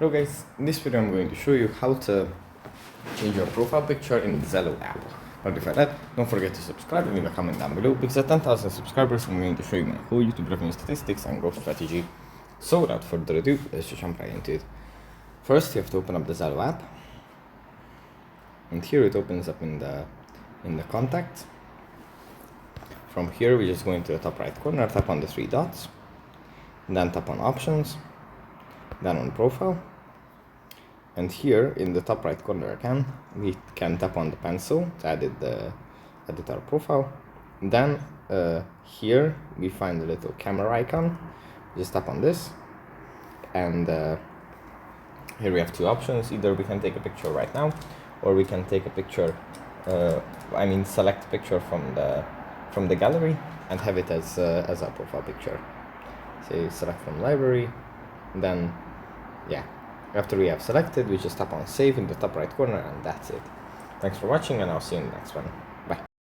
Hello guys, in this video I'm going to show you how to change your profile picture in the Zello app. But before that, don't forget to subscribe and leave a comment down below, because at 10,000 subscribers I'm going to show you my whole YouTube revenue statistics and growth strategy. So without further ado, let's just jump right into it. First, you have to open up the Zello app, and here it opens up in the contacts. From here we're just going to the top right corner, tap on the three dots, then tap on options, then on profile, and here in the top right corner again we can tap on the pencil to edit our profile. Then here we find the little camera icon, just tap on this, and here we have two options. Either we can take a picture right now, or we can take a picture select a picture from the gallery and have it as our profile picture. Say select from library, then after we have selected, we just tap on save in the top right corner, and that's it. Thanks for watching, and I'll see you in the next one. Bye.